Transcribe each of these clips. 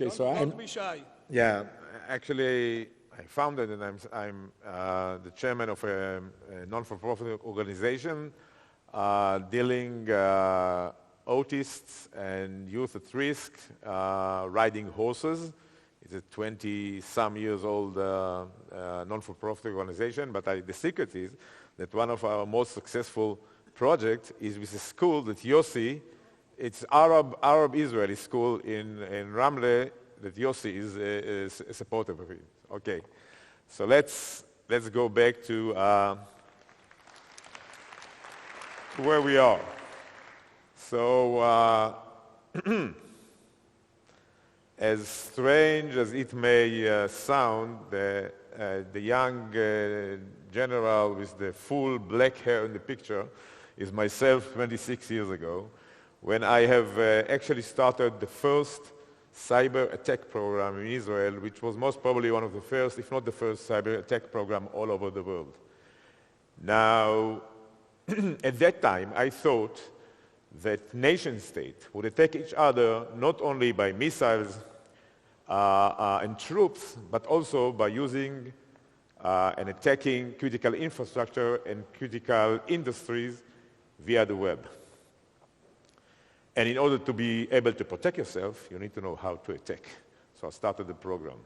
Okay, don't be shy. Yeah, actually, I founded and I'm the chairman of a non-for-profit organization dealing autists and youth at risk riding horses. It's a 20-some years old non-for-profit organization, but the secret is that one of our most successful projects is with a school that Yossi, it's Arab-Israeli school in Ramle that Yossi is a supporter of it. Okay, so let's go back to where we are. So as strange as it may sound, the young general with the full black hair in the picture is myself 26 years ago, when I have actually started the first cyber attack program in Israel, which was most probably one of the first, if not the first, cyber attack program all over the world. Now, at that time, I thought that nation-states would attack each other not only by missiles and troops, but also by using and attacking critical infrastructure and critical industries via the web. And in order to be able to protect yourself, you need to know how to attack. So I started the program.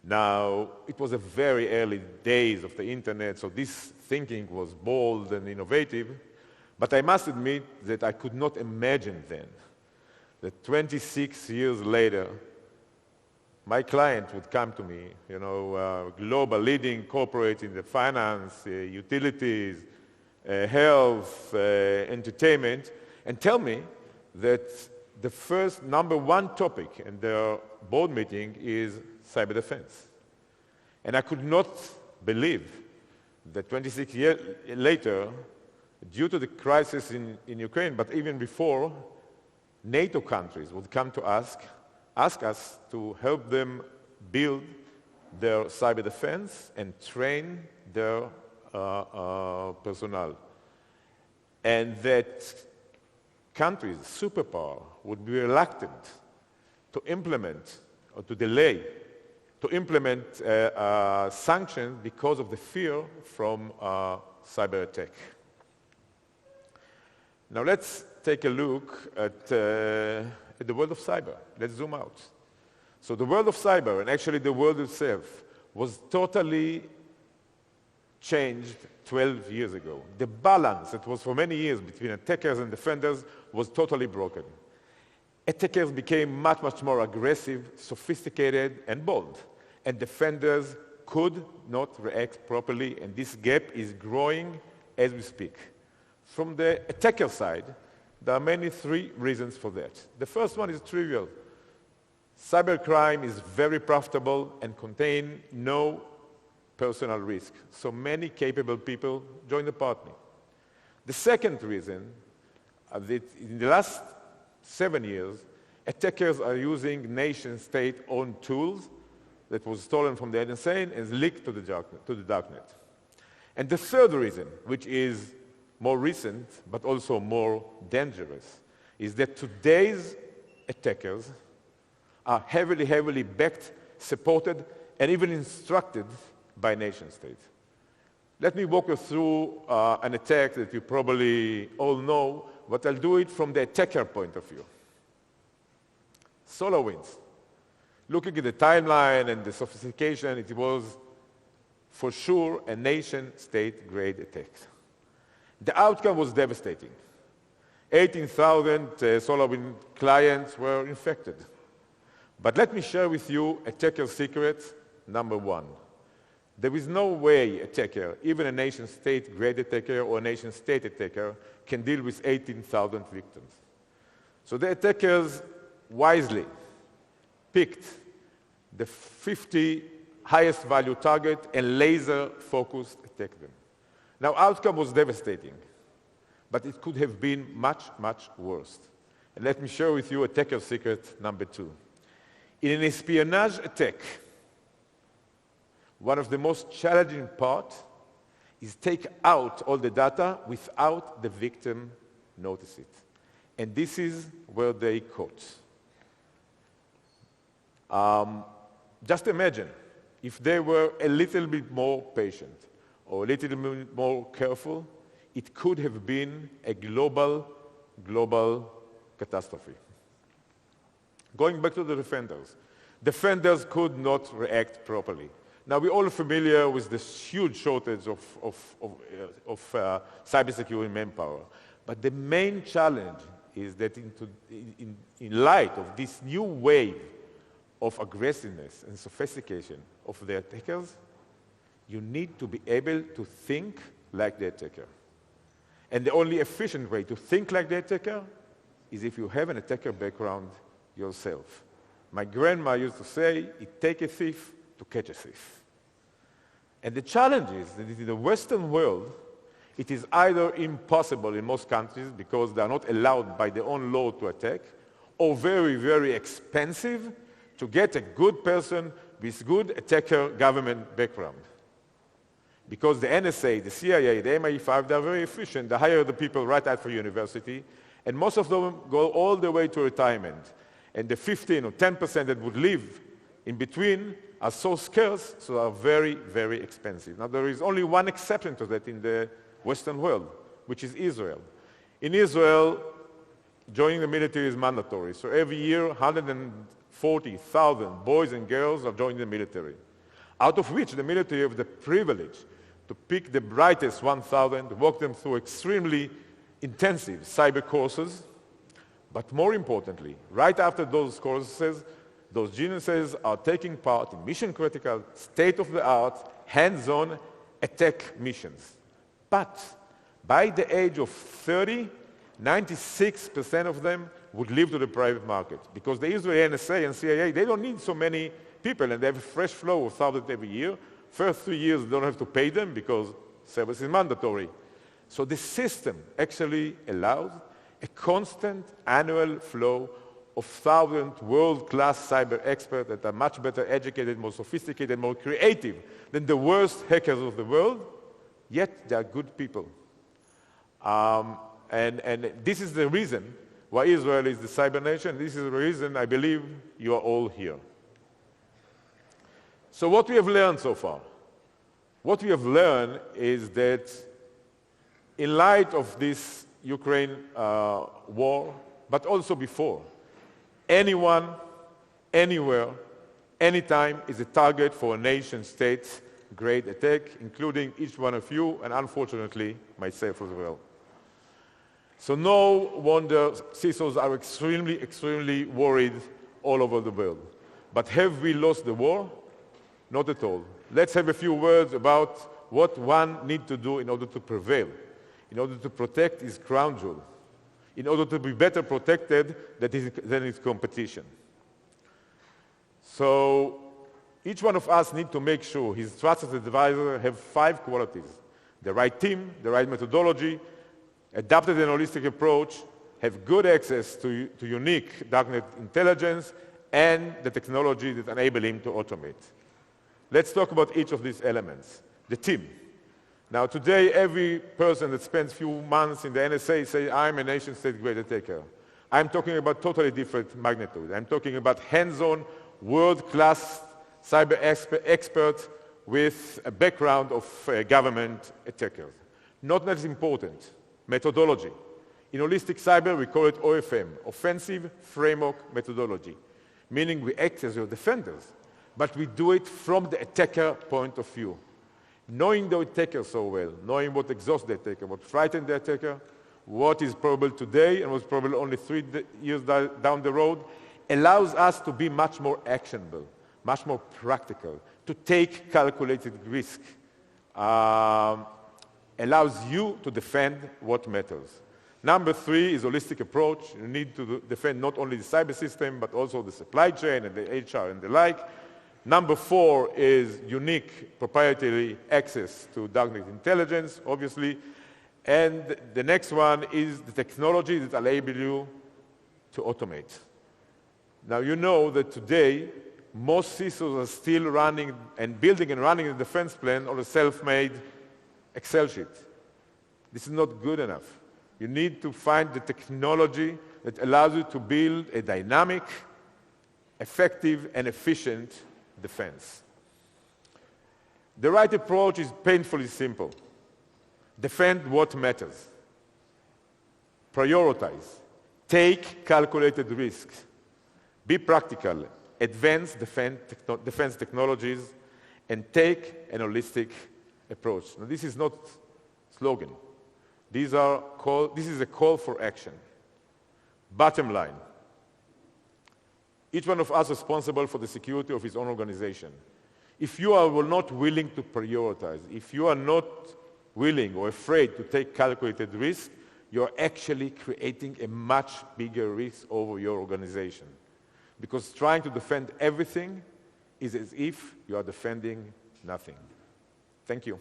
Now, it was the very early days of the internet, so this thinking was bold and innovative, but I must admit that I could not imagine then that 26 years later, my client would come to me, global leading corporate in the finance, utilities, health, entertainment, and tell me that the first number one topic in their board meeting is cyber defense. And I could not believe that 26 years later, due to the crisis in Ukraine, but even before, NATO countries would come to ask us to help them build their cyber defense and train their personnel. And that countries, superpower, would be reluctant to implement or to delay to implement sanctions because of the fear from cyber attack. Now let's take a look at the world of cyber. Let's zoom out. So the world of cyber, and actually the world itself, was totally changed 12 years ago. The balance that was for many years between attackers and defenders was totally broken. Attackers became much, much more aggressive, sophisticated, and bold. And defenders could not react properly, and this gap is growing as we speak. From the attacker side, there are three reasons for that. The first one is trivial. Cybercrime is very profitable and contains no personal risk. So many capable people join the party. The second reason that in the last 7 years, attackers are using nation-state-owned tools that was stolen from the NSA and leaked to the darknet. And the third reason, which is more recent but also more dangerous, is that today's attackers are heavily, heavily backed, supported, and even instructed by nation-states. Let me walk you through an attack that you probably all know, but I'll do it from the attacker point of view. SolarWinds. Looking at the timeline and the sophistication, it was for sure a nation-state-grade attack. The outcome was devastating. 18,000 SolarWinds clients were infected. But let me share with you attacker secret number one. There is no way attacker, even a nation-state-grade attacker or a nation-state attacker, can deal with 18,000 victims. So the attackers wisely picked the 50 highest value target and laser-focused attacked them. Now, outcome was devastating, but it could have been much, much worse. And let me share with you attacker secret number two. In an espionage attack, one of the most challenging parts is take out all the data without the victim notice it. And this is where they caught. Just imagine if they were a little bit more patient or a little bit more careful, it could have been a global catastrophe. Going back to the defenders. Defenders could not react properly. Now, we're all familiar with this huge shortage of cybersecurity manpower. But the main challenge is that in light of this new wave of aggressiveness and sophistication of the attackers, you need to be able to think like the attacker. And the only efficient way to think like the attacker is if you have an attacker background yourself. My grandma used to say, it takes a thief to catch a thief. And the challenge is that in the Western world, it is either impossible in most countries because they are not allowed by their own law to attack, or very, very expensive to get a good person with good attacker government background. Because the NSA, the CIA, the MI5, they're very efficient. They hire the people right after university, and most of them go all the way to retirement. And the 15 or 10% that would live in between are so scarce, so are very, very expensive. Now, there is only one exception to that in the Western world, which is Israel. In Israel, joining the military is mandatory. So every year, 140,000 boys and girls are joining the military, out of which the military have the privilege to pick the brightest 1,000, walk them through extremely intensive cyber courses. But more importantly, right after those courses, those geniuses are taking part in mission-critical, state-of-the-art, hands-on attack missions. But by the age of 30, 96% of them would leave to the private market because the Israeli NSA and CIA, they don't need so many people, and they have a fresh flow of thousands every year. First 3 years, they don't have to pay them because service is mandatory. So the system actually allows a constant annual flow of thousands world-class cyber experts that are much better educated, more sophisticated, more creative than the worst hackers of the world, yet they are good people. And this is the reason why Israel is the cyber nation. This is the reason I believe you are all here. So what we have learned so far? What we have learned is that in light of this Ukraine war, but also before, anyone, anywhere, anytime is a target for a nation-state's great attack, including each one of you, and unfortunately, myself as well. So no wonder CISOs are extremely worried all over the world. But have we lost the war? Not at all. Let's have a few words about what one needs to do in order to prevail, in order to protect his crown jewel, in order to be better protected than his competition. So each one of us needs to make sure his trusted advisor have 5 qualities: the right team, the right methodology, adapted and holistic approach, have good access to unique darknet intelligence, and the technology that enable him to automate. Let's talk about each of these elements. The team. Now, today, every person that spends few months in the NSA says, I'm a nation-state great attacker. I'm talking about totally different magnitude. I'm talking about hands-on, world-class cyber experts with a background of government attackers. Not as important, methodology. In HolistiCyber, we call it OFM, Offensive Framework Methodology, meaning we act as your defenders, but we do it from the attacker point of view. Knowing the attacker so well, knowing what exhausts the attacker, what frightens the attacker, what is probable today and what's probable only 3 years down the road, allows us to be much more actionable, much more practical, to take calculated risk, allows you to defend what matters. Number 3 is holistic approach. You need to defend not only the cyber system, but also the supply chain and the HR and the like. Number 4 is unique proprietary access to darknet intelligence, obviously. And the next one is the technology that enables you to automate. Now, you know that today, most CISOs are still running and building and running a defense plan on a self-made Excel sheet. This is not good enough. You need to find the technology that allows you to build a dynamic, effective and efficient defense. The right approach is painfully simple. Defend what matters. Prioritize. Take calculated risks. Be practical. Advance defense technologies, and take an holistic approach. Now, this is not slogan. This is a call for action. Bottom line, each one of us is responsible for the security of his own organization. If you are not willing to prioritize, if you are not willing or afraid to take calculated risk, you're actually creating a much bigger risk over your organization. Because trying to defend everything is as if you are defending nothing. Thank you.